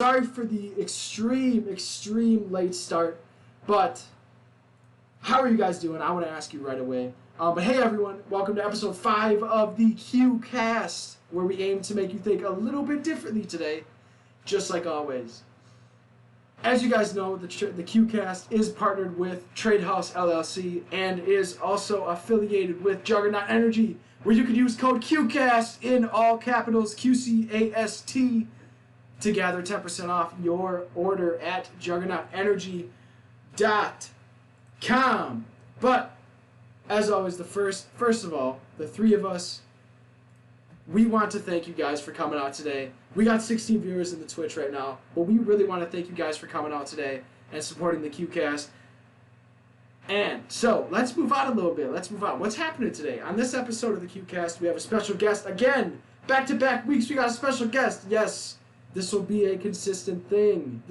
Sorry for the extreme late start, but how are you guys doing? I want to ask you right away. But hey everyone, welcome to episode 5 of the QCast, where we aim to make you think a little bit differently today, just like always. As you guys know, the QCast is partnered with Trade House LLC and is also affiliated with Juggernaut Energy, where you can use code QCast in all capitals, QCAST, to gather 10% off your order at juggernautenergy.com. But as always, first of all, the three of us, we want to thank you guys for coming out today. We got 16 viewers in the Twitch right now, but we really want to thank you guys for coming out today and supporting the QCast. And so, let's move on a little bit. What's happening today? On this episode of the QCast, we have a special guest. Again, back-to-back weeks, we got a special guest. Yes, this will be a consistent thing.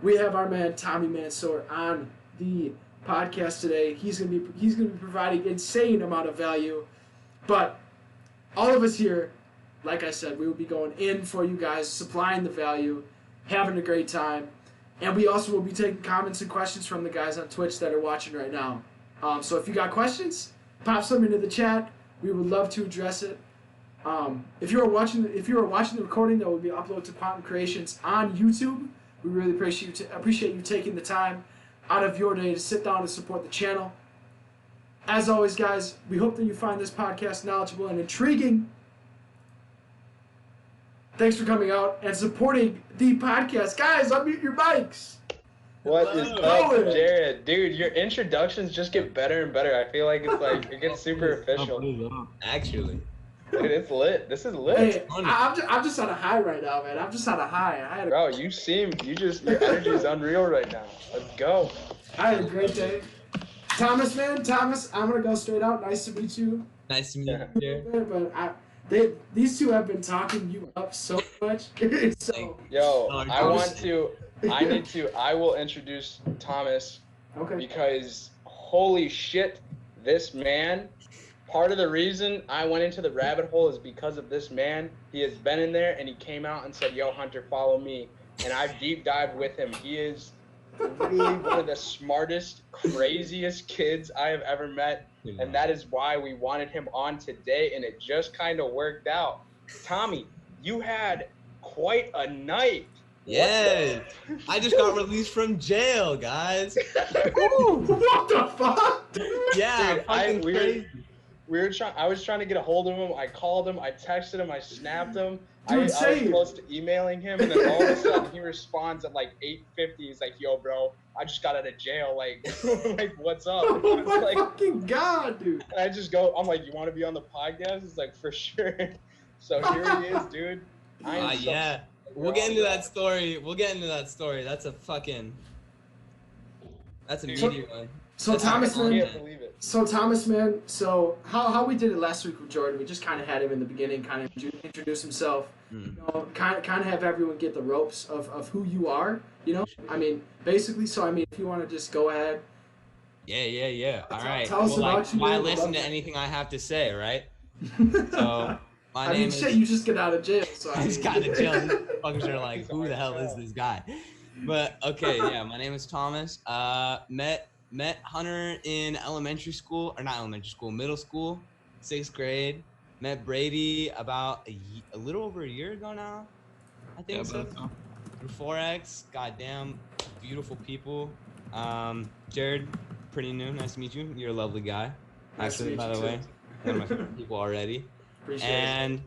We have our man, Tommy Mansour, on the podcast today. He's gonna be providing insane amount of value. But all of us here, like I said, we will be going in for you guys, supplying the value, having a great time. And we also will be taking comments and questions from the guys on Twitch that are watching right now. So if you got questions, pop some into the chat. We would love to address it. If you are watching the recording that will be uploaded to Quantum Creations on YouTube, we really appreciate you taking the time out of your day to sit down and support the channel. As always, guys, we hope that you find this podcast knowledgeable and intriguing. Thanks for coming out and supporting the podcast. Guys, unmute your mics. What is up, Jared? Dude, your introductions just get better and better. I feel like it gets super official. Actually. Dude, it's lit. This is lit. Hey, I'm just on a high right now, man. I'm just on a high. Bro, your energy is unreal right now. Let's go. I had a great day. Thomas, I'm gonna go straight out. Nice to meet you. Nice to meet you. But these two have been talking you up so much. So, I will introduce Thomas. Okay. Because holy shit, this man. Part of the reason I went into the rabbit hole is because of this man. He has been in there, and he came out and said, "Yo, Hunter, follow me." And I've deep dived with him. He is really one of the smartest, craziest kids I have ever met. And that is why we wanted him on today, and it just kind of worked out. Tommy, you had quite a night. Yeah, I just got released from jail, guys. Ooh, what the fuck? Yeah, dude, crazy. I was trying to get a hold of him. I called him. I texted him. I snapped him. Dude, I was close to emailing him, and then all of a sudden he responds at like 8:50. He's like, "Yo, bro, I just got out of jail. Like, what's up?" Oh my fucking god, dude! And I just go, I'm like, "You want to be on the podcast?" He's like, "For sure." So here he is, dude. Yeah, we'll get into that story. That's a meaty one. So Thomas, man. I can't believe it. So how we did it last week with Jordan, we just kind of had him in the beginning, kind of introduce himself, kind of have everyone get the ropes of who you are, I mean, basically. So I mean, if you want to just go ahead. Yeah. All right. Tell us about you. Why listen to anything I have to say, right? So my name is. You just get out of jail. So I just got out of jail. Fuckers are like, who the hell is this guy? But okay, yeah. My name is Thomas. Met Hunter in middle school, 6th grade. Met Brady about a little over a year ago now, I think so. Through 4X, goddamn, beautiful people. Jared, pretty new, nice to meet you. You're a lovely guy. Actually, by the way, one of my favorite people already. And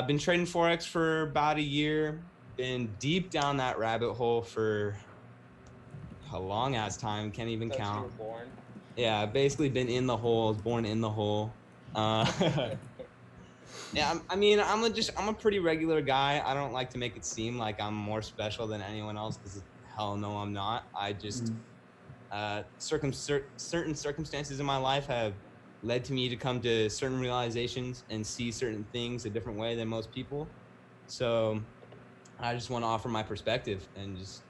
been trading 4X for about a year. Been deep down that rabbit hole for a long ass time, can't even count. You were born. Yeah, I've basically been in the hole, born in the hole. Yeah, I mean, I'm a pretty regular guy. I don't like to make it seem like I'm more special than anyone else, because hell no, I'm not. I just certain circumstances in my life have led to me to come to certain realizations and see certain things a different way than most people. So I just want to offer my perspective and just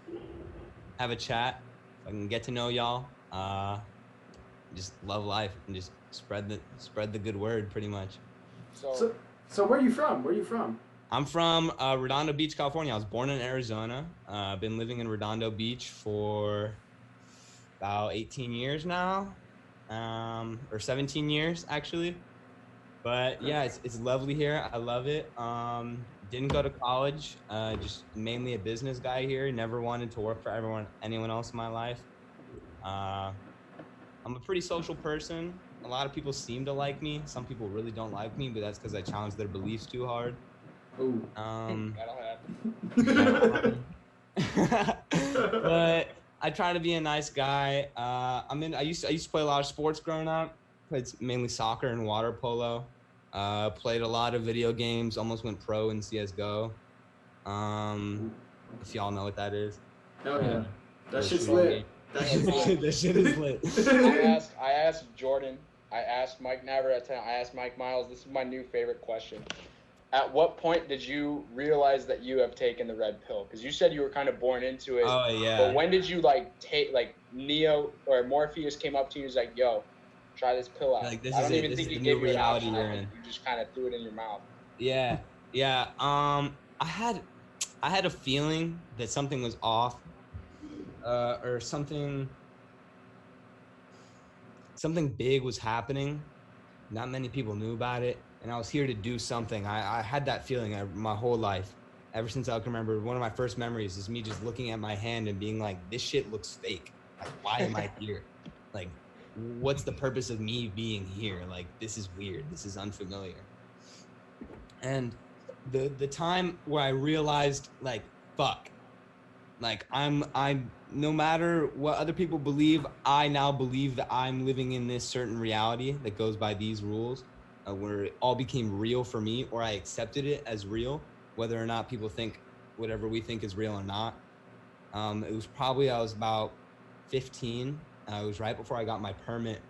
have a chat. I can get to know y'all. Just love life and just spread the good word, pretty much. So where are you from? I'm from Redondo Beach, California. I was born in Arizona. I've been living in Redondo Beach for about 18 years now, or 17 years actually. But yeah, it's lovely here. I love it. Didn't go to college. Just mainly a business guy here. Never wanted to work for anyone else in my life. Uh, I'm a pretty social person. A lot of people seem to like me. Some people really don't like me, but that's because I challenge their beliefs too hard. Ooh. That'll happen. But I try to be a nice guy. I used to play a lot of sports growing up. Played mainly soccer and water polo. Played a lot of video games. Almost went pro in CS:GO. If y'all know what that is. Oh yeah, that Those shit's shooting lit. games. That shit's lit. That shit is lit. I asked Jordan. I asked Mike Navarrete. I asked Mike Miles. This is my new favorite question. At what point did you realize that you have taken the red pill? Because you said you were kind of born into it. Oh yeah. But when did you take Neo or Morpheus came up to you and was like, "Yo, try this pill out"? Like, this I is don't it. even This think is he the gave new you an reality option. you're I think in. you just kind of threw it in your mouth. Yeah. I had a feeling that something was off, or something big was happening. Not many people knew about it, and I was here to do something. I had that feeling my whole life. Ever since I can remember, one of my first memories is me just looking at my hand and being like, this shit looks fake. Like, why am I here? Like, what's the purpose of me being here? Like, this is weird. This is unfamiliar. And the time where I realized, like, fuck, like I'm no matter what other people believe, I now believe that I'm living in this certain reality that goes by these rules, where it all became real for me, or I accepted it as real, whether or not people think whatever we think is real or not. It was probably, I was about 15. It was right before I got my permit.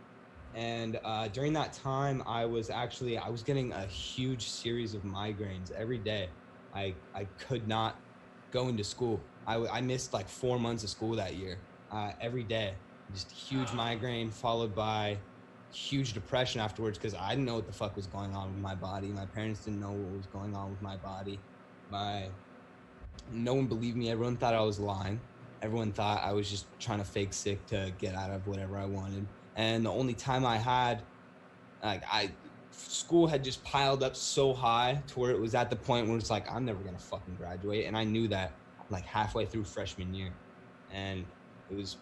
And during that time, I was getting a huge series of migraines every day. I could not go into school. I missed like 4 months of school that year, every day. Just huge migraine followed by huge depression afterwards, because I didn't know what the fuck was going on with my body. My parents didn't know what was going on with my body. No one believed me. Everyone thought I was lying. Everyone thought I was just trying to fake sick to get out of whatever I wanted. And the only time I had, school had just piled up so high to where it was at the point where it's like, I'm never gonna fucking graduate. And I knew that like halfway through freshman year. And it was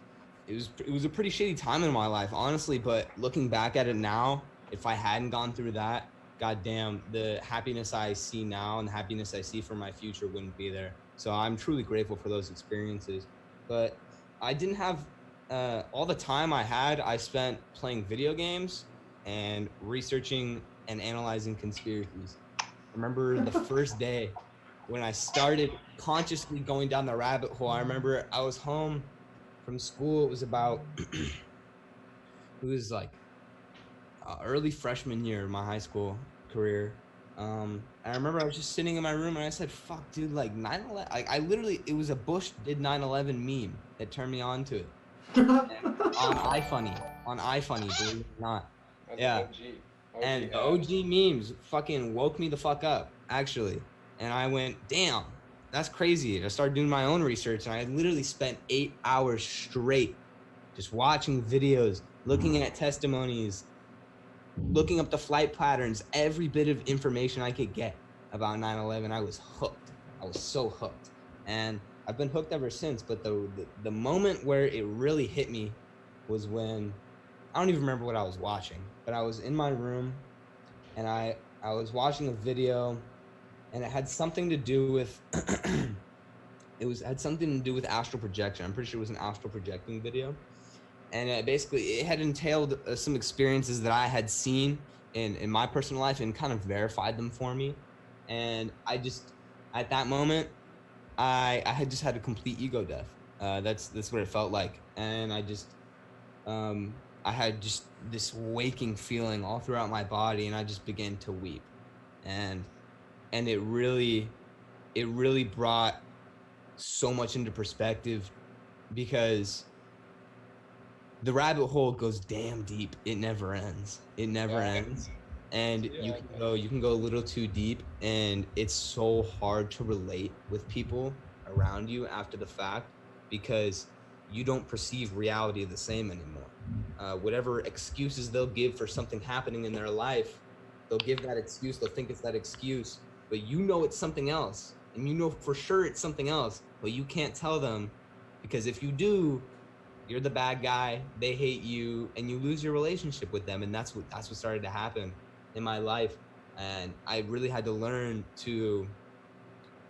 a pretty shitty time in my life, honestly. But looking back at it now, if I hadn't gone through that, goddamn, the happiness I see now and the happiness I see for my future wouldn't be there. So I'm truly grateful for those experiences. But I didn't have all the time I had, I spent playing video games and researching and analyzing conspiracies. I remember the first day when I started consciously going down the rabbit hole. I remember I was home from school. It was about, it was like early freshman year of my high school career. I remember I was just sitting in my room and I said, fuck, dude, like 9/11, I literally, it was a Bush did 9/11 meme that turned me on to it. on iFunny, believe it or not. That's Yeah. OG. And the OG memes fucking woke me the fuck up, actually. And I went, damn, that's crazy. I started doing my own research, and I literally spent 8 hours straight just watching videos, looking at testimonies, looking up the flight patterns, every bit of information I could get about 9/11. I was hooked. I was so hooked. And I've been hooked ever since. But the moment where it really hit me was when, I don't even remember what I was watching, but I was in my room and I was watching a video, and it had something to do with had something to do with astral projection. I'm pretty sure it was an astral projecting video. And it had entailed some experiences that I had seen in my personal life and kind of verified them for me. And I just, at that moment, I had just had a complete ego death. That's what it felt like. And I just, I had just this waking feeling all throughout my body, and I just began to weep. And it really brought so much into perspective, because the rabbit hole goes damn deep. It never ends. It never ends. and you can go a little too deep, and it's so hard to relate with people around you after the fact because you don't perceive reality the same anymore. Whatever excuses they'll give for something happening in their life, they'll give that excuse, they'll think it's that excuse, but you know it's something else, and you know for sure it's something else, but you can't tell them because if you do, you're the bad guy, they hate you, and you lose your relationship with them. And that's what started to happen in my life. And I really had to learn to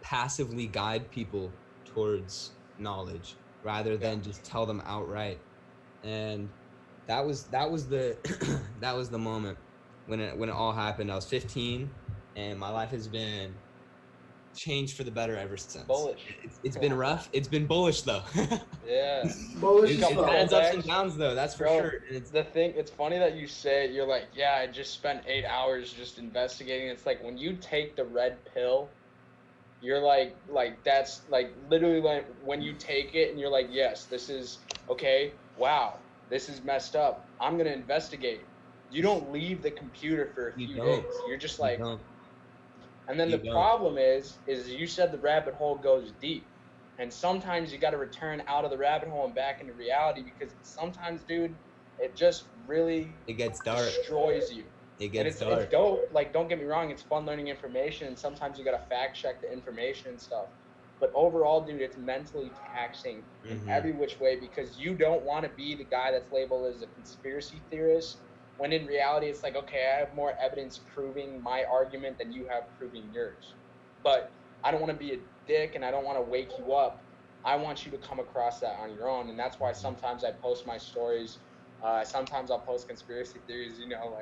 passively guide people towards knowledge rather than just tell them outright. And that was the that was the moment when it all happened. I was 15, and my life has been changed for the better ever since. Bullish. It's been rough. It's been bullish though. Yeah. Bullish. It has ups and downs though. That's for sure. And it's funny that you say you're like, yeah, I just spent 8 hours just investigating. It's like when you take the red pill, you're like that's like literally like when you take it and you're like, yes, this is okay. Wow, this is messed up. I'm gonna investigate. You don't leave the computer for a few days. You're just like. And then the problem is you said the rabbit hole goes deep. And sometimes you got to return out of the rabbit hole and back into reality because sometimes, dude, it just really gets dark. Destroys you. It gets dark. It's dope. Like, don't get me wrong, it's fun learning information, and sometimes you got to fact check the information and stuff. But overall, dude, it's mentally taxing in every which way because you don't want to be the guy that's labeled as a conspiracy theorist. When in reality, it's like, okay, I have more evidence proving my argument than you have proving yours. But I don't want to be a dick and I don't want to wake you up. I want you to come across that on your own. And that's why sometimes I post my stories. Sometimes I'll post conspiracy theories, you know,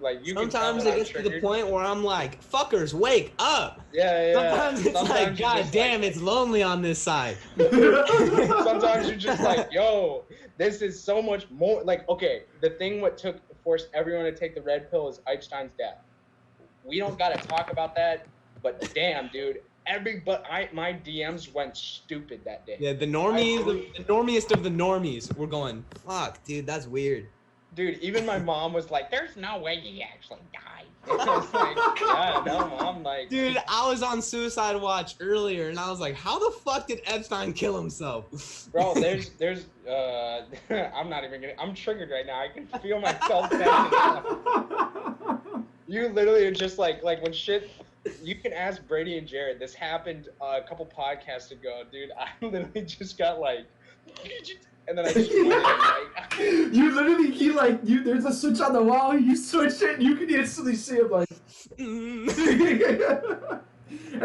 like you sometimes it gets to the point where I'm like, fuckers, wake up. Yeah. Sometimes it's like, God damn, it's lonely on this side. Sometimes you're just like, yo, this is so much more. Like, okay, the thing what forced everyone to take the red pill is Einstein's death. We don't got to talk about that, but damn, dude, my DMs went stupid that day. Yeah, the normiest of the normies were going, fuck, dude, that's weird. Dude, even my mom was like, there's no way he actually died. I was like, yeah, no, Mom, like... Dude, I was on suicide watch earlier, and I was like, how the fuck did Epstein kill himself? Bro, there's I'm not even gonna... I'm triggered right now. I can feel myself backing. You literally are just like when shit... You can ask Brady and Jared. This happened a couple podcasts ago, dude. I literally just got like... And then I just went in, you literally, there's a switch on the wall, you switch it, and you can instantly see him, like... And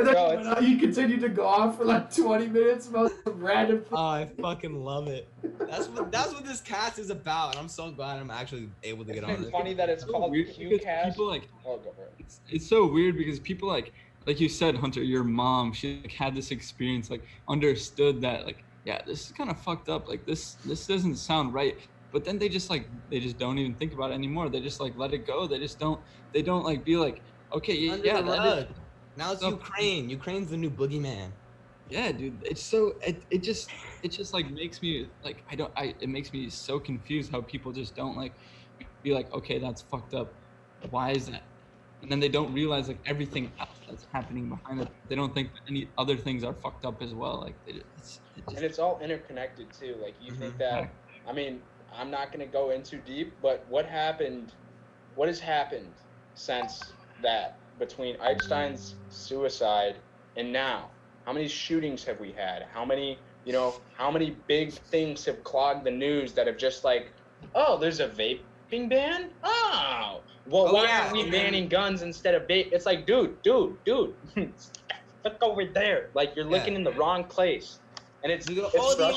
then you continue to go off for like 20 minutes about some random... Oh, I fucking love it. That's what this cast is about, and I'm so glad I'm actually able to get on it. It's funny that it's called QCast. People like... Oh, go for it. It's so weird because people like you said, Hunter, your mom, she like, had this experience, like understood that, like, yeah, this is kind of fucked up. Like this doesn't sound right. But then they just don't even think about it anymore. They just like let it go. They don't like be like, okay, yeah. Now it's Ukraine. Ukraine's the new boogeyman. Yeah, dude. It's so it just like makes me like it makes me so confused how people just don't like be like, okay, that's fucked up. Why is that? And then they don't realize like everything else that's happening behind it. They don't think that any other things are fucked up as well. Like and it's all interconnected too. Like you think that, I mean, I'm not gonna go in too deep, but what has happened since that between Einstein's suicide and now? How many shootings have we had? How many big things have clogged the news that have just like, oh, there's a vaping ban? Oh, well, why aren't we banning guns instead of vape? It's like, dude, look over there. Like, you're looking in the wrong place. And it's the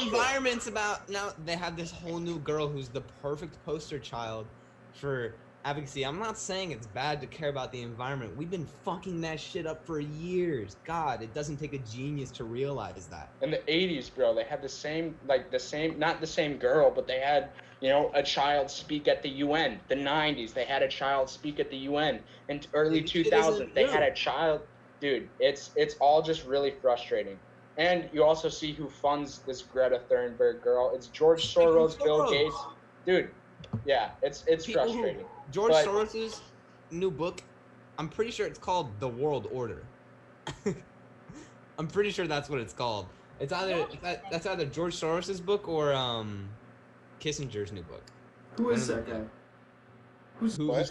environment's about, now they have this whole new girl who's the perfect poster child for advocacy. I'm not saying it's bad to care about the environment. We've been fucking that shit up for years. God, it doesn't take a genius to realize that. In the 80s, bro, they had not the same girl, but they had, a child speak at the UN. The 90s, they had a child speak at the UN. In early 2000s, they had a child. Dude, it's all just really frustrating. And you also see who funds this Greta Thunberg girl. It's George Soros, Bill Gates. Dude, yeah, it's frustrating. George Soros's new book. I'm pretty sure it's called The World Order. I'm pretty sure that's what it's called. It's either that's either George Soros's book or Kissinger's new book. Who is that guy? Who's yeah?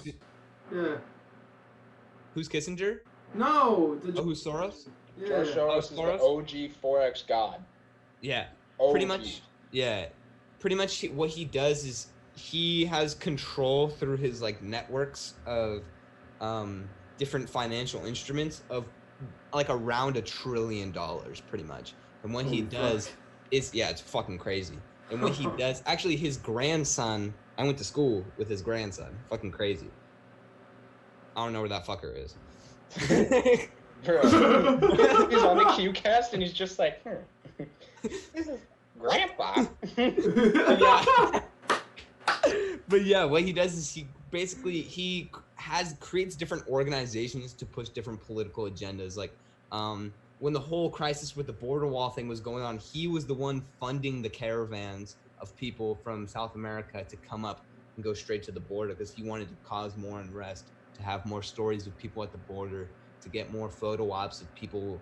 Who's Kissinger? No, Oh, who's Soros? Yeah. George Soros is the OG Forex god. Yeah, OG. pretty much. Yeah, pretty much what he does is he has control through his like networks of different financial instruments of like around $1 trillion, pretty much. And what he does is, yeah, it's fucking crazy. And what he does, actually, his grandson. I went to school with his grandson. Fucking crazy. I don't know where that fucker is. Bro, he's on the QCast and he's just like, this is Grandpa. But yeah, what he does is he creates different organizations to push different political agendas. Like when the whole crisis with the border wall thing was going on, he was the one funding the caravans of people from South America to come up and go straight to the border because he wanted to cause more unrest, to have more stories of people at the border, to get more photo ops of people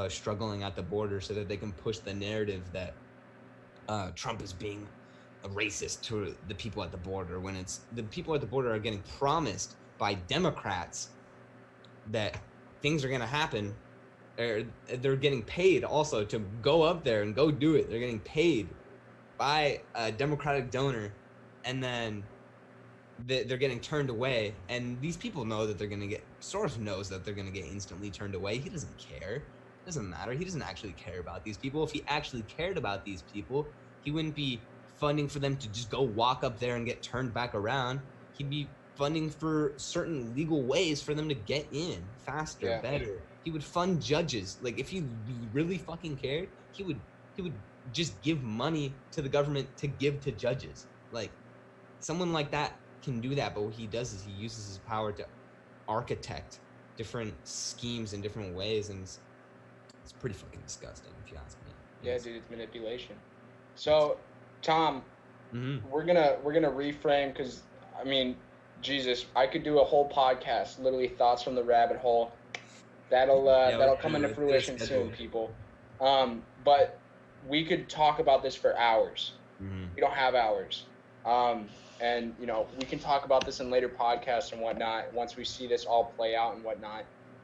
struggling at the border so that they can push the narrative that Trump is being a racist to the people at the border, when it's the people at the border are getting promised by Democrats that things are going to happen. They're getting paid also to go up there and go do it. They're getting paid by a Democratic donor, and then they're getting turned away. And these people know that they're going to get, Soros knows that they're going to get instantly turned away. He doesn't care. It doesn't matter. He doesn't actually care about these people. If he actually cared about these people, he wouldn't be funding for them to just go walk up there and get turned back around. He'd be funding for certain legal ways for them to get in faster, better. He would fund judges. Like, if he really fucking cared, he would just give money to the government to give to judges. Like, someone like that can do that, but what he does is he uses his power to architect different schemes in different ways, and it's pretty fucking disgusting, if you ask me. Yeah, dude, it's manipulation. So, Tom, we're gonna reframe, because I mean, Jesus, I could do a whole podcast, literally thoughts from the rabbit hole. That'll come into fruition soon, people. But we could talk about this for hours. We don't have hours. And you know, we can talk about this in later podcasts and whatnot once we see this all play out and whatnot.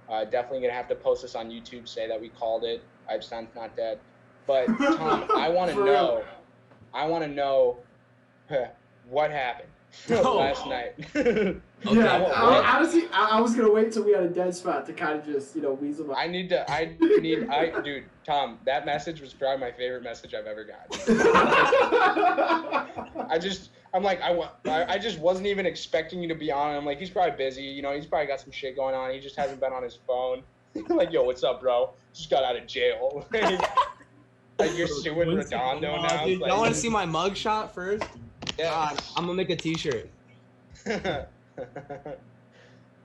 Definitely gonna have to post this on YouTube, say that we called it. Epstein's not dead. But Tom, I want to know what happened last night. Yeah, honestly, I was gonna wait till we had a dead spot to kind of just, weasel. Dude, Tom, that message was probably my favorite message I've ever gotten. I just wasn't even expecting you to be on. I'm like, he's probably busy. He's probably got some shit going on. He just hasn't been on his phone. Like, yo, what's up, bro? Just got out of jail. Like, you're suing Redondo now. Dude, y'all want to see my mugshot first? Yeah. I'm gonna make a T-shirt.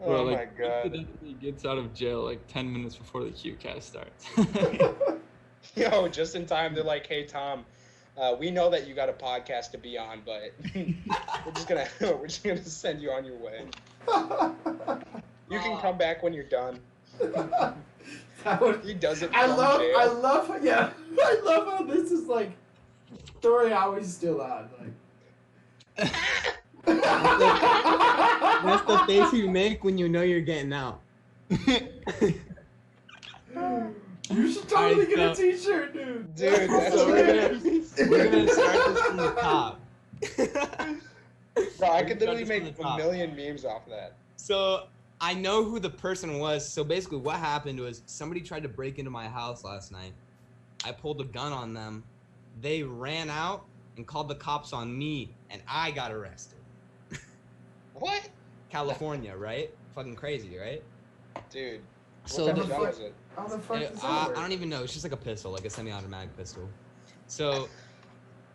Oh my God. He gets out of jail like 10 minutes before the QCast starts. Yo, just in time. They're like, hey, Tom, we know that you got a podcast to be on, but we're just gonna send you on your way. You can come back when you're done. He does it. I love how this is like story how he's still on. Like, that's the face you make when you know you're getting out. You should totally get a T-shirt, dude. Dude, that's we're gonna start this from the top. Bro, I could literally make a million memes off of that. So I know who the person was. So basically what happened was somebody tried to break into my house last night. I pulled a gun on them. They ran out and called the cops on me, and I got arrested. What? California, right? Fucking crazy, right? Dude. So what type of gun was it? How the fuck does I that work? don't even know. It's just like a pistol, like a semi-automatic pistol. So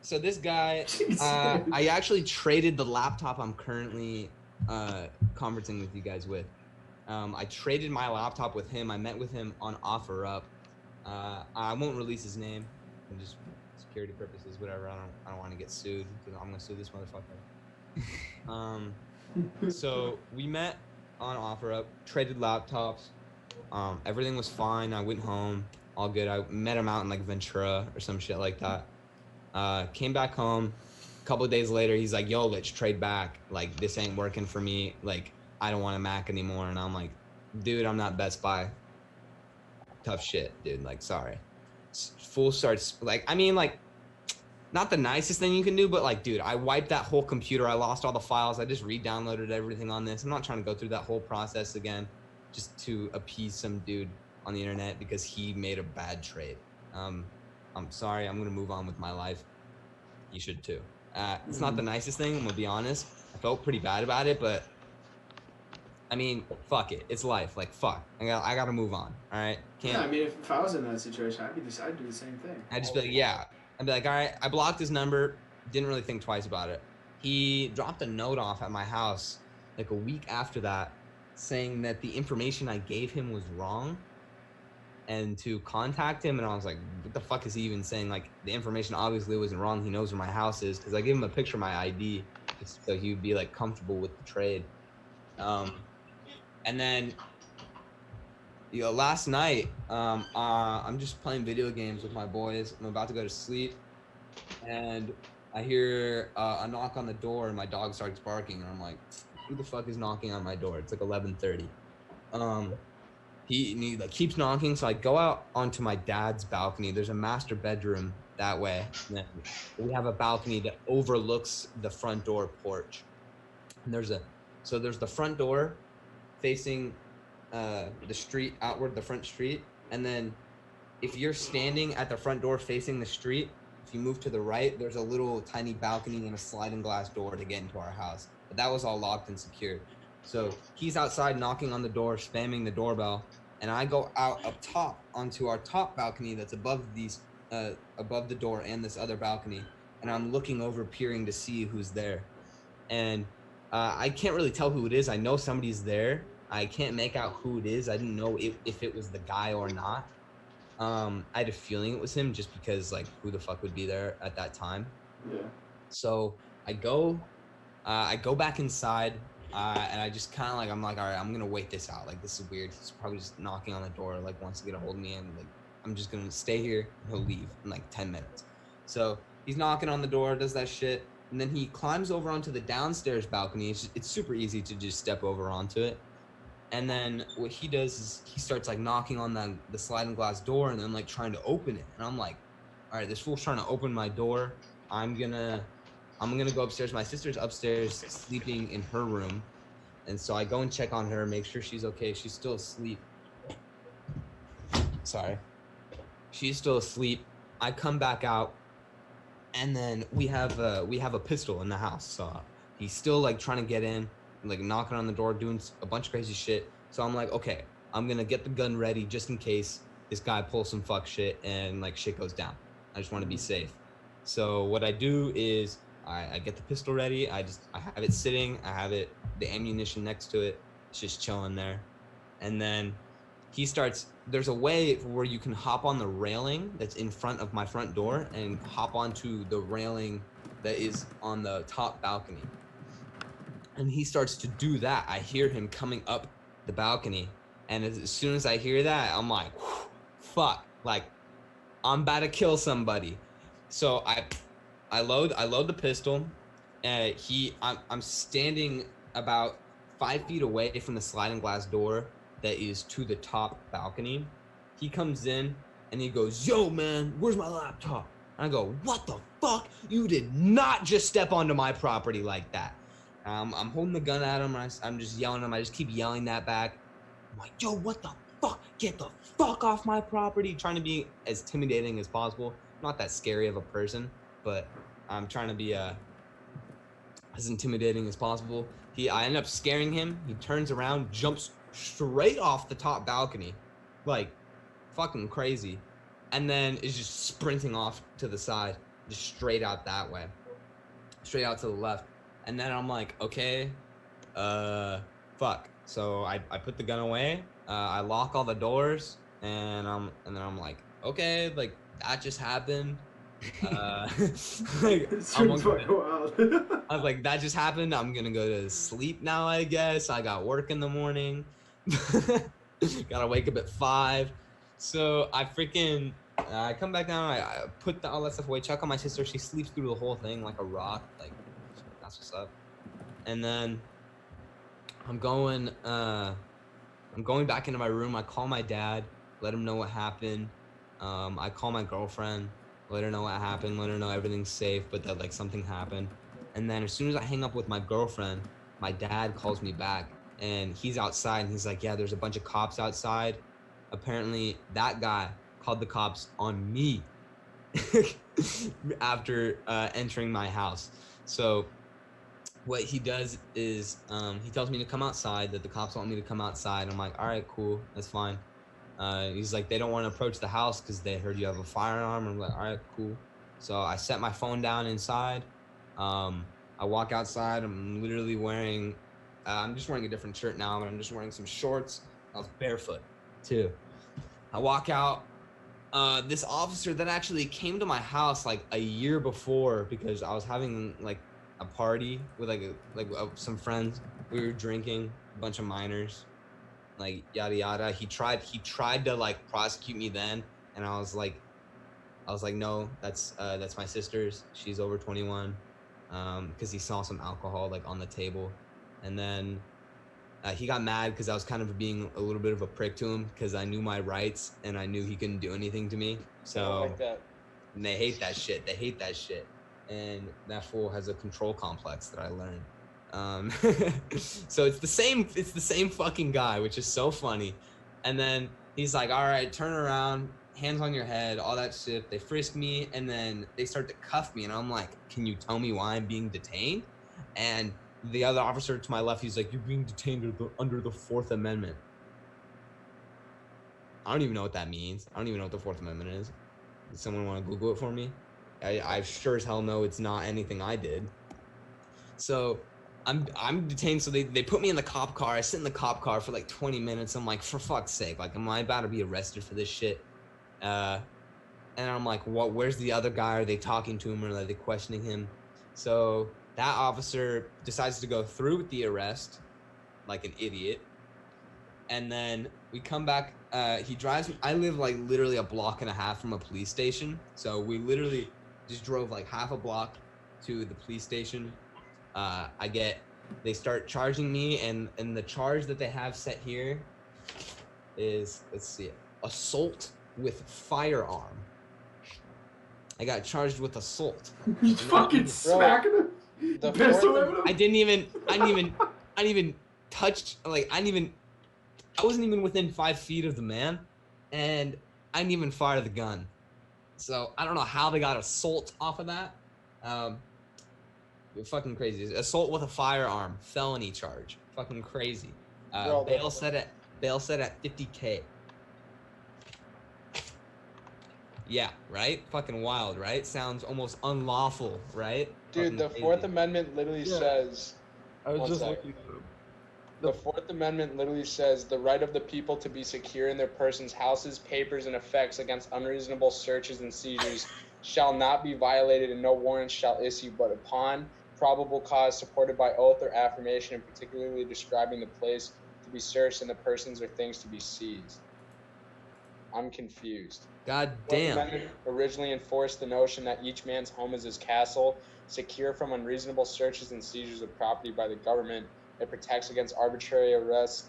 this guy, I actually traded the laptop I'm currently conversing with you guys with. I traded my laptop with him. I met with him on OfferUp. I won't release his name, and just security purposes, whatever. I don't want to get sued because I'm gonna sue this motherfucker. So we met on OfferUp, traded laptops. Everything was fine. I went home, all good. I met him out in like Ventura or some shit like that. Came back home. A couple of days later, he's like, "Yo, let's trade back. Like, this ain't working for me. Like, I don't want a Mac anymore." And I'm like, "Dude, I'm not Best Buy. Tough shit, dude. Like, sorry." Fool starts like, I mean, like, not the nicest thing you can do, but like, dude, I wiped that whole computer. I lost all the files. I just re-downloaded everything on this. I'm not trying to go through that whole process again, just to appease some dude on the internet because he made a bad trade. I'm sorry. I'm gonna move on with my life. You should too. It's not the nicest thing. I'm gonna be honest. I felt pretty bad about it, but I mean, fuck it. It's life. Like, fuck. I gotta move on. All right. Yeah, I mean, if I was in that situation, I'd do the same thing. I'd just be like, yeah. I'd be like, all right. I blocked his number. Didn't really think twice about it. He dropped a note off at my house like a week after that, saying that the information I gave him was wrong, and to contact him. And I was like, what the fuck is he even saying? Like, the information obviously wasn't wrong. He knows where my house is because I gave him a picture of my ID just so he would be like comfortable with the trade. And then, last night, I'm just playing video games with my boys. I'm about to go to sleep, and I hear a knock on the door, and my dog starts barking, and I'm like, who the fuck is knocking on my door? It's like 11:30. He like keeps knocking, so I go out onto my dad's balcony. There's a master bedroom that way. And then we have a balcony that overlooks the front door porch. And there's the front door facing the street outward, the front street, and then if you're standing at the front door facing the street, if you move to the right, there's a little tiny balcony and a sliding glass door to get into our house. But that was all locked and secured. So he's outside knocking on the door, spamming the doorbell, and I go out up top onto our top balcony that's above the door and this other balcony, and I'm looking over, peering to see who's there. And I can't really tell who it is. I know somebody's there. I can't make out who it is. I didn't know if it was the guy or not. I had a feeling it was him just because, like, who the fuck would be there at that time? Yeah. So I go back inside, and I just kind of like, I'm like, all right, I'm gonna wait this out. Like, this is weird. He's probably just knocking on the door, like, wants to get a hold of me, and like, I'm just gonna stay here. And he'll leave in like 10 minutes. So he's knocking on the door, does that shit. And then he climbs over onto the downstairs balcony. It's super easy to just step over onto it. And then what he does is he starts like knocking on the sliding glass door and then like trying to open it. And I'm like, all right, this fool's trying to open my door. I'm gonna go upstairs. My sister's upstairs sleeping in her room. And so I go and check on her, make sure she's okay. She's still asleep. Sorry. She's still asleep. I come back out. And then we have a pistol in the house, so he's still like trying to get in, like knocking on the door, doing a bunch of crazy shit. So I'm like, okay, I'm gonna get the gun ready just in case this guy pulls some fuck shit and like shit goes down. I just want to be safe. So what I do is I get the pistol ready. I have it sitting. I have the ammunition next to it. It's just chilling there, and then he starts. There's a way where you can hop on the railing that's in front of my front door and hop onto the railing that is on the top balcony. And he starts to do that. I hear him coming up the balcony. And as soon as I hear that, I'm like, fuck, like, I'm about to kill somebody. So I load the pistol. I'm standing about 5 feet away from the sliding glass door that is to the top balcony. He comes in and he goes, yo man, where's my laptop? And I go, what the fuck? You did not just step onto my property like that. I'm holding the gun at him. I'm just yelling at him. I just keep yelling that back. I'm like, yo, what the fuck? Get the fuck off my property. Trying to be as intimidating as possible. Not that scary of a person, but I'm trying to be as intimidating as possible. I end up scaring him. He turns around, jumps straight off the top balcony, like fucking crazy, and then is just sprinting off to the side, just straight out that way, straight out to the left. And then I'm like, okay, fuck. So I put the gun away, I lock all the doors, and then I'm like, okay, like that just happened. Like, It's I'm pretty fucking wild. I was like, that just happened. I'm gonna go to sleep now, I guess. I got work in the morning. Gotta wake up at 5. So I come back down. I put all that stuff away. Check on my sister. She sleeps through the whole thing like a rock. Like, that's what's up. And then I'm going back into my room. I call my dad, let him know what happened. I call my girlfriend, let her know what happened, let her know everything's safe, but that like something happened. And then as soon as I hang up with my girlfriend, my dad calls me back and he's outside and he's like, yeah, there's a bunch of cops outside. Apparently that guy called the cops on me after entering my house. So what he does is he tells me to come outside, that the cops want me to come outside. I'm like, all right, cool, that's fine. He's like, they don't want to approach the house because they heard you have a firearm. I'm like, all right, cool. So I set my phone down inside. I walk outside. I'm literally wearing, I'm just wearing a different shirt now, but I'm just wearing some shorts. I was barefoot too. I walk out. This officer that actually came to my house like a year before because I was having like a party with some friends. We were drinking, a bunch of minors, like yada yada. He tried to like prosecute me then, and I was like no, that's my sister's. She's over 21, because he saw some alcohol like on the table, and then he got mad because I was kind of being a little bit of a prick to him because I knew my rights and I knew he couldn't do anything to me. So like that. And they hate that shit. And that fool has a control complex that I learned. So it's the same fucking guy, which is so funny. And then he's like, all right, turn around, hands on your head, all that shit. They frisk me and then they start to cuff me. And I'm like, can you tell me why I'm being detained? And the other officer to my left, he's like, you're being detained under the 4th Amendment. I don't even know what that means. I don't even know what the 4th Amendment is. Does someone want to Google it for me? I sure as hell know it's not anything I did. So I'm detained. So they put me in the cop car. I sit in the cop car for like 20 minutes. I'm like, for fuck's sake, like, am I about to be arrested for this shit? And I'm like, what? Where's the other guy? Are they talking to him or are they questioning him? So that officer decides to go through with the arrest like an idiot. And then we come back. He drives. I live like literally a block and a half from a police station. So we literally just drove like half a block to the police station. They start charging me, and the charge that they have set here is, let's see, assault with firearm. I got charged with assault. You fucking smacking him. I didn't even touch, like, I wasn't even within 5 feet of the man, and I didn't even fire the gun. So I don't know how they got assault off of that. Fucking crazy. Assault with a firearm, felony charge. Fucking crazy. Bail set at $50K. Yeah, right? Fucking wild, right? Sounds almost unlawful, right? Dude, the 4th Amendment literally says... I was just looking through. The 4th Amendment literally says the right of the people to be secure in their persons, houses, papers, and effects against unreasonable searches and seizures shall not be violated, and no warrant shall issue but upon probable cause supported by oath or affirmation, and particularly describing the place to be searched and the persons or things to be seized. I'm confused. God damn. The 4th Amendment originally enforced the notion that each man's home is his castle, secure from unreasonable searches and seizures of property by the government. It protects against arbitrary arrest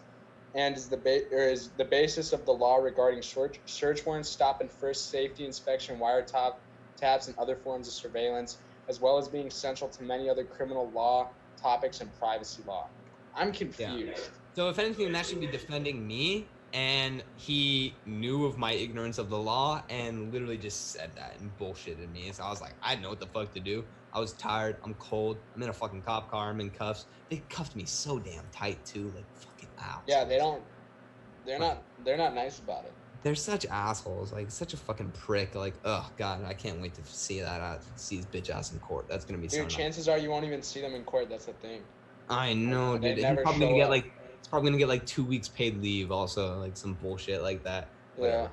and is the basis of the law regarding search warrants, stop and frisk, safety inspection, wiretap taps, and other forms of surveillance, as well as being central to many other criminal law topics and privacy law. I'm confused. Yeah. So if anything, that should be defending me, and he knew of my ignorance of the law and literally just said that and bullshitted me. So I was like, I didn't know what the fuck to do. I was tired. I'm cold. I'm in a fucking cop car. I'm in cuffs. They cuffed me so damn tight too, like fucking assholes. Yeah, they're not nice about it. They're such assholes. Like, such a fucking prick. Like, oh god, I can't wait to see that. See his bitch ass in court. That's gonna be so Dude, chances are you won't even see them in court. That's the thing. I know, They dude. never He's probably show up. gonna get like 2 weeks paid leave, also, like some bullshit like that. Yeah.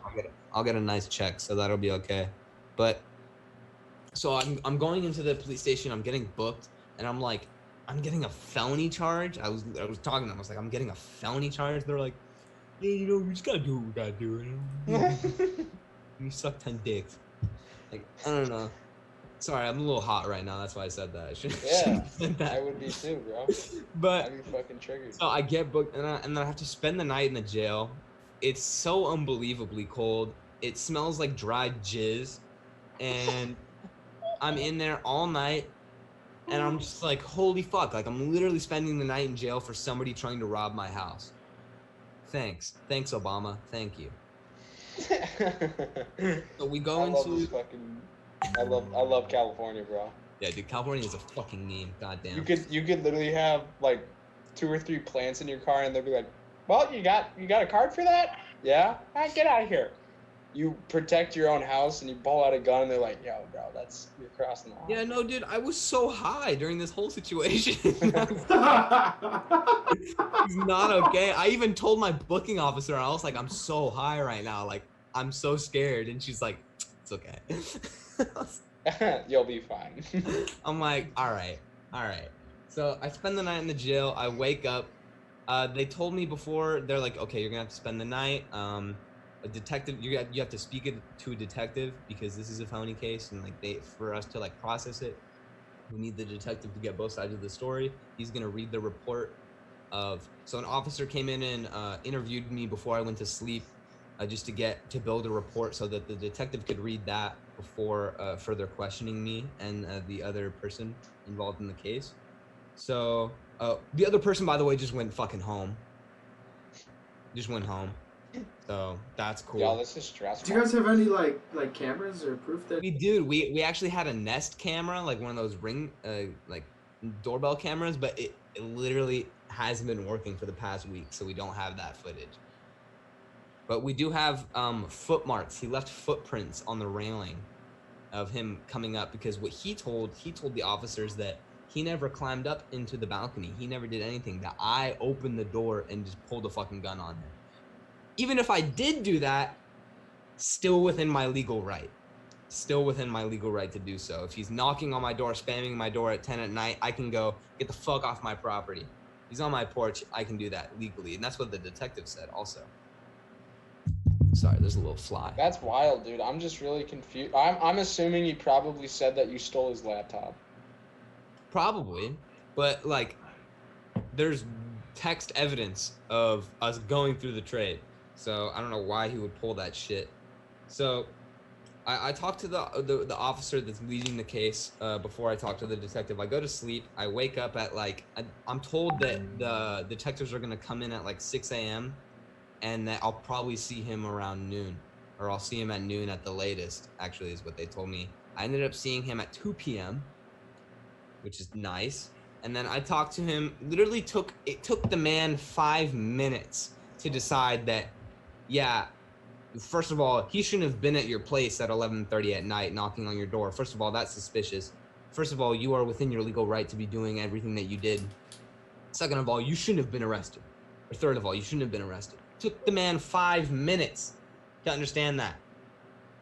I'll get a nice check, so that'll be okay. But So I'm going into the police station. I'm getting booked, and I'm like, I'm getting a felony charge. I was talking to them. I was like, I'm getting a felony charge. They're like, yeah, you know, we just gotta do what we gotta do. You know? You suck 10 dicks. Like, I don't know. Sorry, I'm a little hot right now. That's why I said that. I shouldn't have said that. I would be too, bro. But I'd be fucking triggered. so I get booked, and then I have to spend the night in the jail. It's so unbelievably cold. It smells like dried jizz, and I'm in there all night, and I'm just like, holy fuck! Like, I'm literally spending the night in jail for somebody trying to rob my house. Thanks, Obama. Thank you. So we go into. I love California, bro. Yeah, dude, California is a fucking meme. Goddamn. You could literally have like 2 or 3 plants in your car, and they'll be like, "Well, you got a card for that? Yeah, get out of here." You protect your own house, and you pull out a gun, and they're like, "Yo, bro, you're crossing the line." Yeah, no, dude, I was so high during this whole situation. It's not okay. I even told my booking officer, I was like, I'm so high right now, like I'm so scared, and she's like, it's okay. You'll be fine. I'm like, all right. So I spend the night in the jail. I wake up. They told me before, they're like, okay, you're gonna have to spend the night. A detective, you have to speak it to a detective because this is a felony case, and like for us to like process it, we need the detective to get both sides of the story. He's gonna read the report of. So an officer came in and interviewed me before I went to sleep, just to build a report so that the detective could read that before further questioning me and the other person involved in the case. So the other person, by the way, just went fucking home. Just went home. So that's cool. Y'all, this is stressful. Do you guys have any like cameras or proof that? We do. We actually had a Nest camera, like one of those Ring like doorbell cameras, but it literally hasn't been working for the past week, so we don't have that footage. But we do have foot marks. He left footprints on the railing of him coming up, because what he told the officers that he never climbed up into the balcony. He never did anything. That I opened the door and just pulled a fucking gun on him. Even if I did do that, still within my legal right. Still within my legal right to do so. If he's knocking on my door, spamming my door at 10 at night, I can go, get the fuck off my property. He's on my porch, I can do that legally. And that's what the detective said also. Sorry, there's a little fly. That's wild, dude. I'm just really confused. I'm assuming he probably said that you stole his laptop. Probably. But, like, there's text evidence of us going through the trade. So I don't know why he would pull that shit. So I talked to the officer that's leading the case before I talked to the detective. I go to sleep. I wake up at I'm told that the detectives are gonna come in at like 6 a.m. and that I'll probably see him around noon, or I'll see him at noon at the latest. Actually, is what they told me. I ended up seeing him at 2 p.m., which is nice. And then I talked to him. Literally took the man 5 minutes to decide that. Yeah, first of all, he shouldn't have been at your place at 11:30 at night knocking on your door. First of all, that's suspicious. First of all, you are within your legal right to be doing everything that you did. Second of all, you shouldn't have been arrested. Or third of all, you shouldn't have been arrested. Took the man 5 minutes to understand that.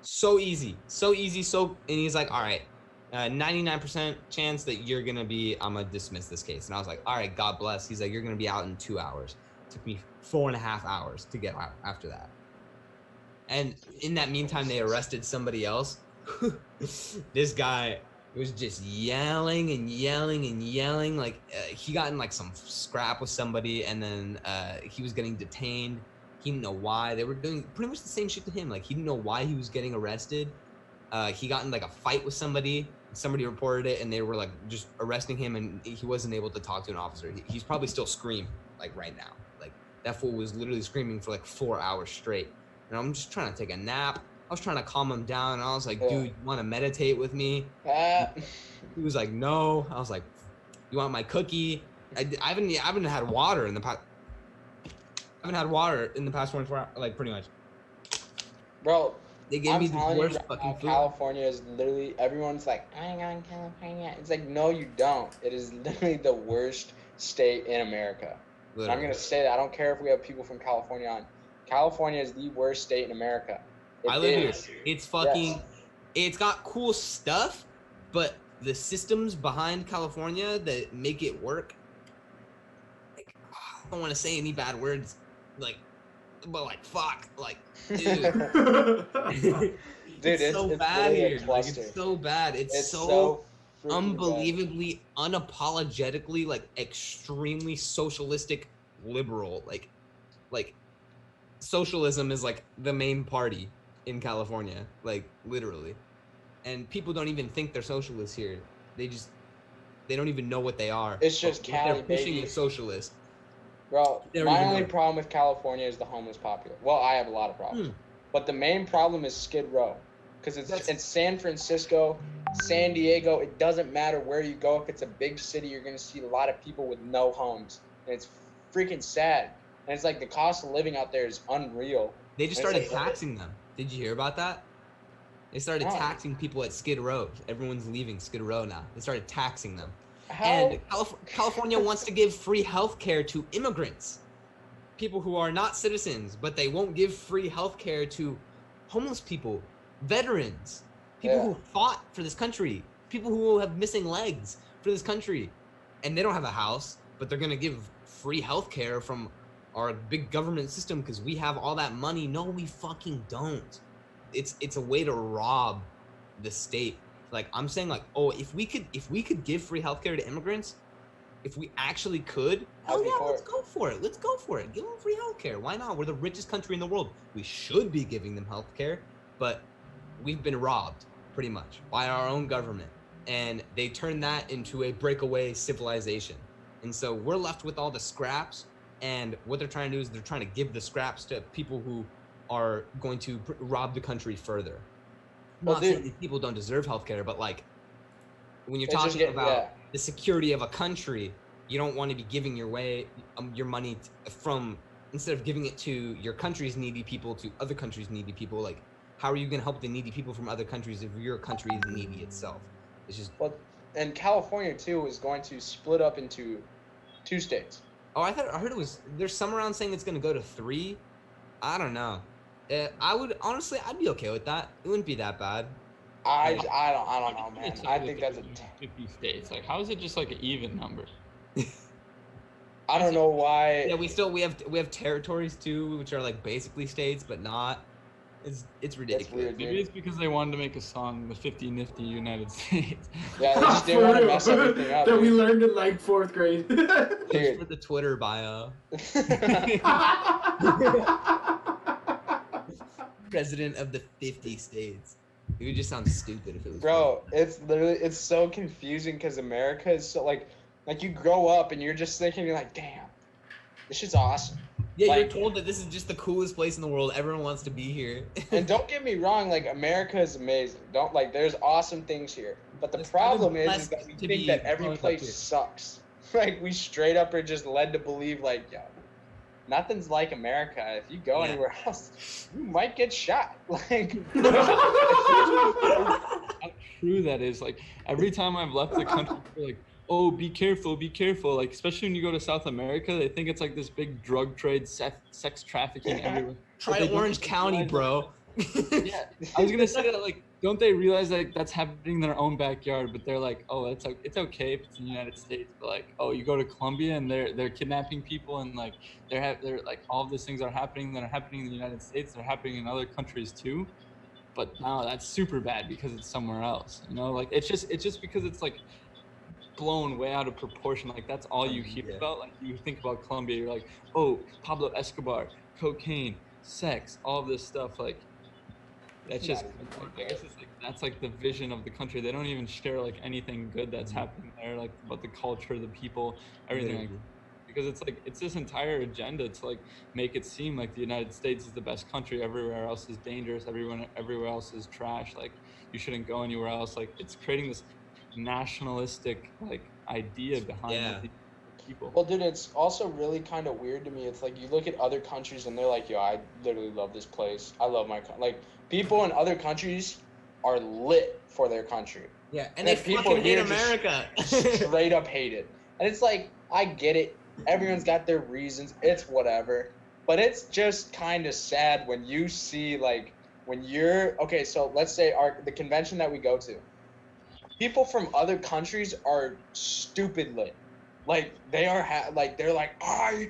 So easy. And he's like, all right, 99% chance that I'm gonna dismiss this case. And I was like, all right, God bless. He's like, you're gonna be out in 2 hours. Took me 4.5 hours to get out after that. And in that meantime, they arrested somebody else. This guy was just yelling. Like he got in like some scrap with somebody, and then he was getting detained. He didn't know why. They were doing pretty much the same shit to him. Like he didn't know why he was getting arrested. He got in like a fight with somebody. Somebody reported it, and they were like just arresting him, and he wasn't able to talk to an officer. He's probably still screaming like right now. That fool was literally screaming for like 4 hours straight. And I'm just trying to take a nap. I was trying to calm him down. And I was like, dude, you want to meditate with me? He was like, no. I was like, you want my cookie? I haven't had water in the past. I haven't had water in the past 24 hours, like pretty much. Bro, they gave me the worst fucking food. California is literally, everyone's like, I got in California. It's like, no, you don't. It is literally the worst state in America. And I'm going to say that. I don't care if we have people from California on. California is the worst state in America. I live here. It's fucking, It's got cool stuff, but the systems behind California that make it work, like, I don't want to say any bad words, like, but like, fuck, like, dude. Dude, It's so bad really a here. Like, cluster. it's so bad. It's so freaking unbelievably, unapologetically, like, extremely socialistic liberal. Like socialism is like the main party in California, like literally. And people don't even think they're socialists here. They don't even know what they are. It's just what they're Cali, pushing baby. is socialist. Bro, They don't my even only know. problem with California is the homeless population. Well, I have a lot of problems. But the main problem is Skid Row. Because it's San Francisco, San Diego. It doesn't matter where you go. If it's a big city, you're going to see a lot of people with no homes. And it's freaking sad. And it's like the cost of living out there is unreal. They just started taxing them. Did you hear about that? They started taxing people at Skid Row. Everyone's leaving Skid Row now. They started taxing them. And California wants to give free health care to immigrants, people who are not citizens, but they won't give free health care to homeless people, veterans, people who fought for this country, people who have missing legs for this country. And they don't have a house, but they're going to give free health care from our big government system because we have all that money. No, we fucking don't. It's a way to rob the state. Like, I'm saying, like, oh, if we could give free healthcare to immigrants, if we actually could, hell yeah, let's go for it. Let's go for it. Give them free healthcare. Why not? We're the richest country in the world. We should be giving them healthcare, but we've been robbed pretty much by our own government, and they turned that into a breakaway civilization. And so we're left with all the scraps, and what they're trying to do is they're trying to give the scraps to people who are going to rob the country further. Not saying these people don't deserve healthcare, but like when you're talking about the security of a country, you don't want to be giving your money from, instead of giving it to your country's needy people to other countries' needy people. Like, how are you going to help the needy people from other countries if your country is needy itself? It's just. Well, and California too is going to split up into 2 states. Oh, I heard it was. There's some around saying it's going to go to 3. I don't know. I would honestly, I'd be okay with that. It wouldn't be that bad. I don't know, man. I think that's 50 states. Like, how is it just like an even number? I don't know why. Yeah, we have territories too, which are like basically states, but not. It's ridiculous. Weird, maybe it's because they wanted to make a song, the 50 Nifty United States. Yeah, they just didn't want to mess everything up. That we learned in like 4th grade. Just for the Twitter bio. President of the 50 states. It would just sound stupid if it was. Bro, it's so confusing because America is so like you grow up and you're just thinking, you're like, damn, this shit's awesome. Yeah, like, you're told that this is just the coolest place in the world. Everyone wants to be here. And don't get me wrong, like, America is amazing. There's awesome things here. But the problem is that we think that every place sucks. Like, we straight up are just led to believe, like, yo, nothing's like America. If you go anywhere else, you might get shot. Like, how true that is. Like, every time I've left the country, people are like, oh, be careful, be careful. Like, especially when you go to South America, they think it's like this big drug trade, sex trafficking everywhere. Try Orange County, bro. Yeah, I was gonna say that. Like, don't they realize that that's happening in their own backyard? But they're like, oh, it's okay if it's in the United States. But like, oh, you go to Colombia and they're kidnapping people, and like they're like all of these things are happening that are happening in the United States. They're happening in other countries too. But now that's super bad because it's somewhere else. You know, like it's just because it's like blown way out of proportion. Like, that's all you hear about. Like, you think about Colombia, you're like, oh, Pablo Escobar, cocaine, sex, all of this stuff. Like, that's just, I guess it's like, that's like the vision of the country. They don't even share like anything good that's happening there, like about the culture, the people, everything. Like, because it's like, it's this entire agenda to like make it seem like the United States is the best country. Everywhere else is dangerous. Everywhere else is trash. Like, you shouldn't go anywhere else. Like, it's creating this nationalistic like idea behind people. Well, dude, it's also really kind of weird to me. It's like you look at other countries and they're like, yo, I literally love this place. I love my like people in other countries are lit for their country. Yeah, and they fucking hate America. Straight up hate it. And it's like, I get it. Everyone's got their reasons. It's whatever. But it's just kind of sad when you see like when you're okay. So let's say the convention that we go to. people from other countries are stupid lit. Like they are they're like, I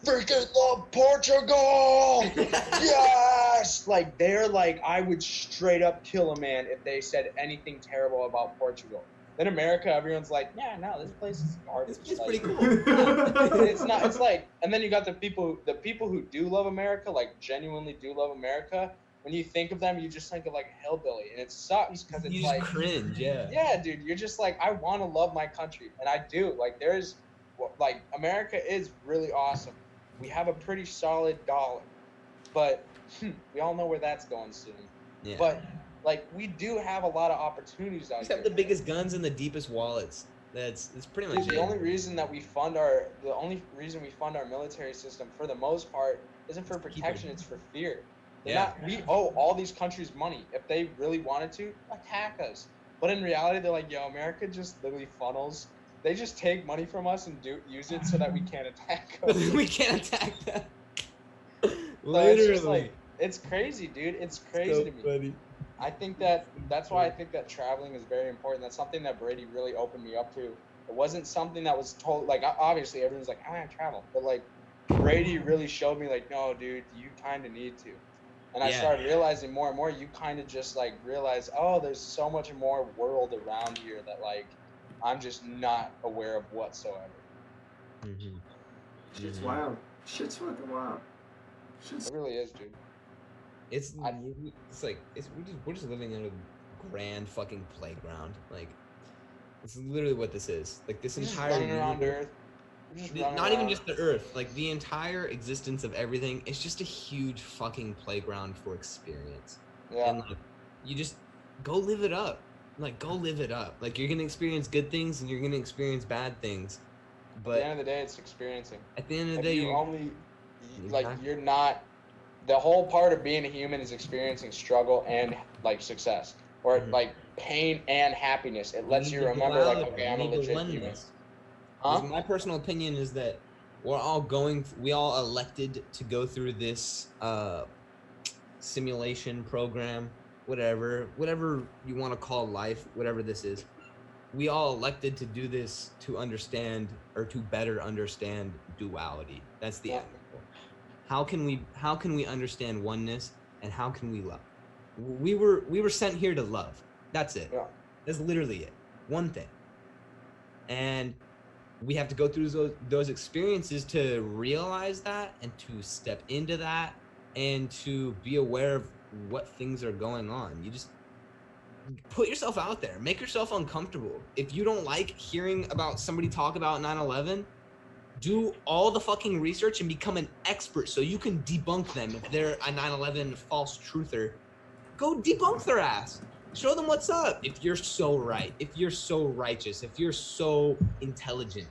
freaking love Portugal. Yes. Like they're like, I would straight up kill a man if they said anything terrible about Portugal. Then America, everyone's like, yeah, no, this place is garbage. It's Like, pretty cool. it's not. It's like, and then you got the people who do love America, like genuinely do love America. When you think of them, you just think of like a hillbilly, and it sucks because it's You just like, cringe, yeah. yeah, dude, you're just like, I want to love my country, and I do. Like, like, America is really awesome. We have a pretty solid dollar, but we all know where that's going soon. Yeah. But like, we do have a lot of opportunities out We here. have the biggest guns and the deepest wallets. That's pretty much The it. only reason we fund our military system for the most part isn't for protection, it's for fear. We owe all these countries money. If they really wanted to, attack us. But in reality, they're like, yo, America just literally funnels. They just take money from us and use it so that we can't attack them. We can't attack them. So Literally. it's just like, it's crazy, dude. It's crazy to me. Funny. I think that's why I think that traveling is very important. That's something that Brady really opened me up to. It wasn't something that was told, like, obviously everyone's like, I want to travel. But like, Brady really showed me like, no, dude, you kind of need to. And I started realizing more and more, you kind of just like realize, oh, there's so much more world around here that like, I'm just not aware of whatsoever. Mm-hmm. Shit's wild. Shit's fucking wild. It really is, dude. It's like we're just living in a grand fucking playground. Like, it's literally what this is. Like this entire running around Earth. Not even just the Earth. Like the entire existence of everything. It's just a huge fucking playground for experience. Yeah. And like, you just go live it up. Like go live it up. Like you're gonna experience good things and you're gonna experience bad things. But at the end of the day, it's experiencing. At the end of the day, you're not. The whole part of being a human is experiencing struggle and like success, or like pain and happiness. It lets you remember, like, okay, I'm a legit human. Huh? My personal opinion is that we all elected to go through this simulation program, whatever you want to call life, whatever this is. We all elected to do this to understand or to better understand duality. That's the end. How can we understand oneness, and how can we love? We were sent here to love. That's it. Yeah. That's literally it. One thing. And we have to go through those experiences to realize that and to step into that and to be aware of what things are going on. You just put yourself out there. Make yourself uncomfortable. If you don't like hearing about somebody talk about 9/11, do all the fucking research and become an expert so you can debunk them. If they're a 9/11 false truther, go debunk their ass. Show them what's up. If you're so right, if you're so righteous, if you're so intelligent,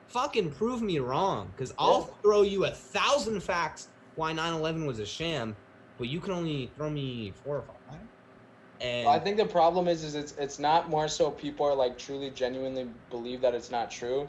fucking prove me wrong, because I'll throw you 1,000 facts why 9/11 was a sham, but you can only throw me 4 or 5. And I think the problem is it's not more so people are like truly genuinely believe that it's not true.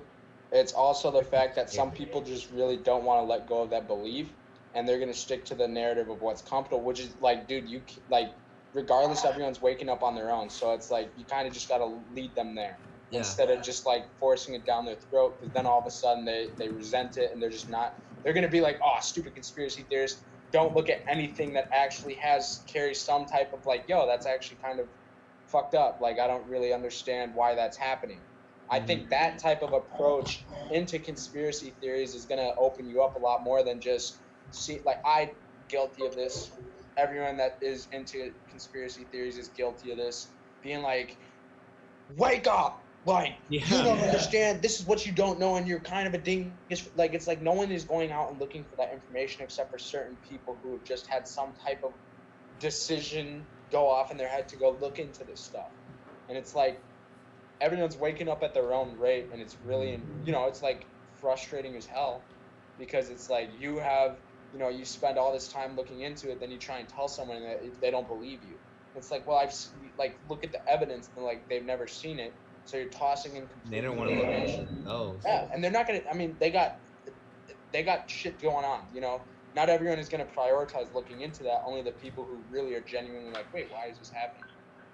It's also the fact that some people just really don't want to let go of that belief, and they're going to stick to the narrative of what's comfortable, which is like, dude, you like, regardless, everyone's waking up on their own. So it's like, you kind of just got to lead them there instead of just like forcing it down their throat. Because then all of a sudden they resent it, and they're just not, they're going to be like, oh, stupid conspiracy theorists. Don't look at anything that actually carries some type of like, yo, that's actually kind of fucked up. Like, I don't really understand why that's happening. I think that type of approach into conspiracy theories is going to open you up a lot more than just I'm guilty of this. Everyone that is into conspiracy theories is guilty of this. Being like, wake up! Like, you don't understand. This is what you don't know, and you're kind of a dingus. Like, it's like no one is going out and looking for that information except for certain people who have just had some type of decision go off in their head to go look into this stuff. And it's like, everyone's waking up at their own rate, and it's really, it's like frustrating as hell, because it's like you spend all this time looking into it, then you try and tell someone that they don't believe you. It's like, well, look at the evidence, and like they've never seen it, so you're tossing in complete. They don't want to look at it. Oh. Yeah, and they're not gonna. I mean, they got shit going on. Not everyone is gonna prioritize looking into that. Only the people who really are genuinely like, wait, why is this happening?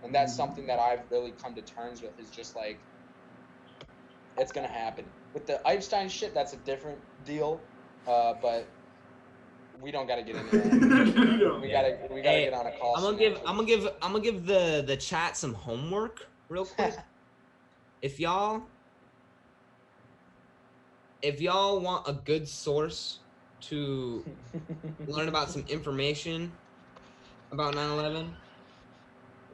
And that's something that I've really come to terms with, is just like, it's gonna happen. With the Epstein shit, that's a different deal, but we don't gotta get into that. No. We gotta Hey, get on a call. I'm gonna give the chat some homework real quick. If y'all want a good source to learn about some information about 9/11,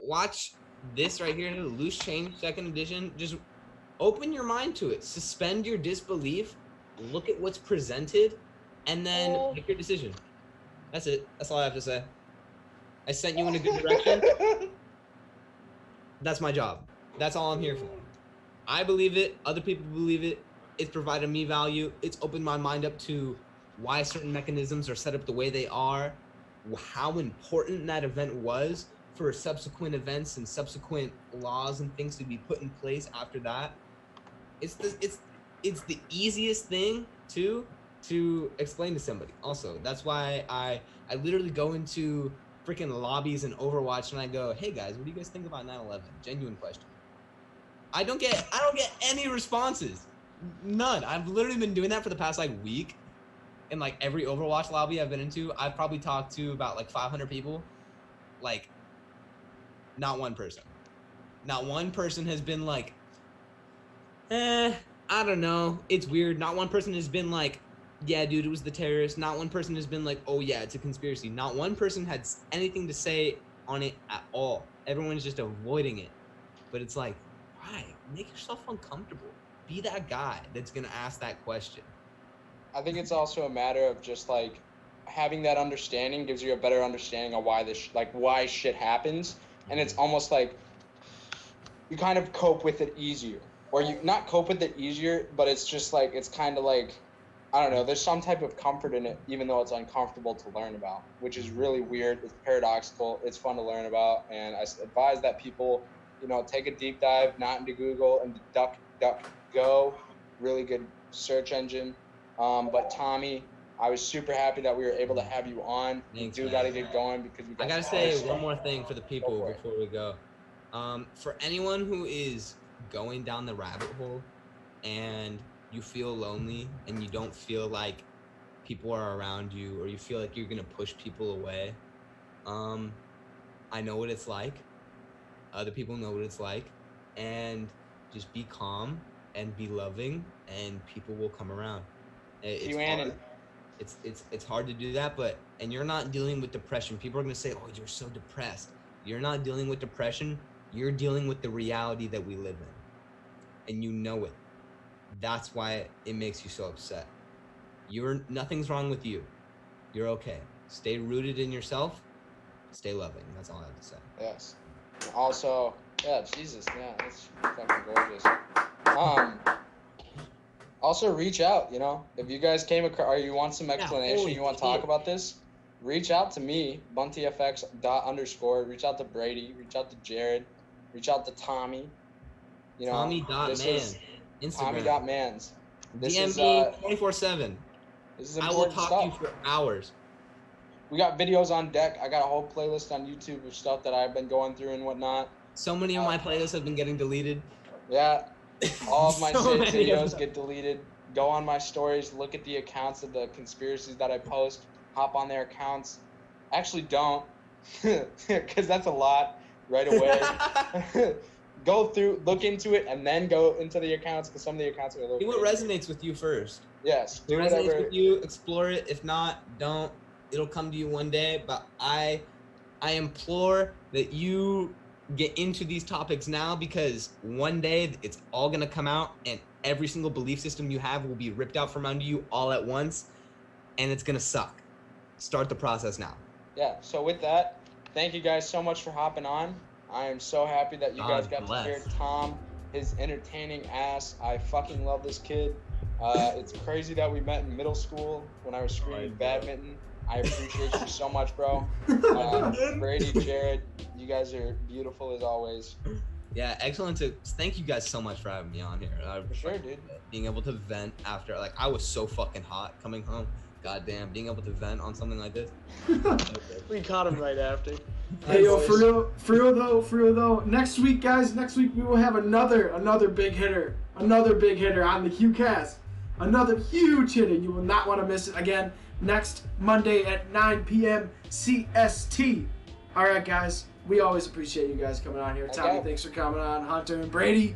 watch this right here, Loose Change Second Edition. Just open your mind to it. Suspend your disbelief. Look at what's presented, and then make your decision. That's it. That's all I have to say. I sent you in a good direction. That's my job. That's all I'm here for. I believe it. Other people believe it. It's provided me value. It's opened my mind up to why certain mechanisms are set up the way they are, how important that event was for subsequent events and subsequent laws and things to be put in place after that. It's the easiest thing to explain to somebody. Also, that's why I literally go into freaking lobbies and Overwatch and I go, "Hey guys, what do you guys think about 9/11?" Genuine question. I don't get any responses. None. I've literally been doing that for the past like week. In like every Overwatch lobby I've been into, I've probably talked to about like 500 people. Like, not one person. Not one person has been like, I don't know, it's weird. Not one person has been like, yeah, dude, it was the terrorists. Not one person has been like, oh yeah, it's a conspiracy. Not one person had anything to say on it at all. Everyone's just avoiding it. But it's like, why? Make yourself uncomfortable. Be that guy that's gonna ask that question. I think it's also a matter of just like having that understanding gives you a better understanding of why why shit happens, and it's almost like you kind of cope with it easier, or you not cope with it easier, but it's just like it's kind of like, I don't know, there's some type of comfort in it, even though it's uncomfortable to learn about, which is really weird. It's paradoxical. It's fun to learn about, and I advise that people, take a deep dive, not into Google, and DuckDuckGo, really good search engine. But Tommy, I was super happy that we were able to have you on. Thanks, we do man. got to get going because we got. I gotta say one more thing for the people before we go. For anyone who is going down the rabbit hole and you feel lonely and you don't feel like people are around you, or you feel like you're gonna push people away, I know what it's like. Other people know what it's like, and just be calm and be loving, and people will come around. It's hard. It's hard to do that, and you're not dealing with depression. People are gonna say, "Oh, you're so depressed." You're not dealing with depression. You're dealing with the reality that we live in, and you know it. That's why it makes you so upset. Nothing's wrong with you. You're okay. Stay rooted in yourself. Stay loving. That's all I have to say. Yes. Also, yeah, Jesus, yeah, that's fucking gorgeous. Also, reach out, if you guys came across, or you want some explanation, you want to talk about this, reach out to me, buntyfx._, reach out to Brady, reach out to Jared, reach out to Tommy. Tommy.man, Instagram. Tommy.mans. DM me 24/7. This is I important will talk to you for hours. We got videos on deck. I got a whole playlist on YouTube of stuff that I've been going through and whatnot. So many of my playlists have been getting deleted. Yeah. All of my videos get deleted. Go on my stories, look at the accounts of the conspiracies that I post, hop on their accounts. Actually don't, because that's a lot right away. Go through, look into it, and then go into the accounts, because some of the accounts are a little See what resonates with you first. Yes. If it resonates with you, explore it. If not, don't. It'll come to you one day, but I implore that you get into these topics now, because one day it's all going to come out and every single belief system you have will be ripped out from under you all at once, and it's going to suck. Start the process now. Yeah, so with that, thank you guys so much for hopping on. I am so happy that you guys got to hear Tom, his entertaining ass. I fucking love this kid. It's crazy that we met in middle school when I was screaming badminton. I appreciate you so much, bro. Brady, Jared, you guys are beautiful as always. Yeah, excellent. Thank you guys so much for having me on here. For sure, dude. Being able to vent after, I was so fucking hot coming home goddamn, being able to vent on something like this. We caught him right after. Hey, yo, for real though. Next week, guys, we will have another big hitter on the QCast. Another huge hitter. You will not want to miss it. Again, next Monday at 9 p.m. CST. All right, guys. We always appreciate you guys coming on here. Okay. Tommy, thanks for coming on. Hunter and Brady,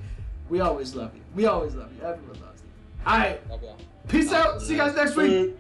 we always love you. Everyone loves you. All right. Love y'all. Peace out. See you guys next week.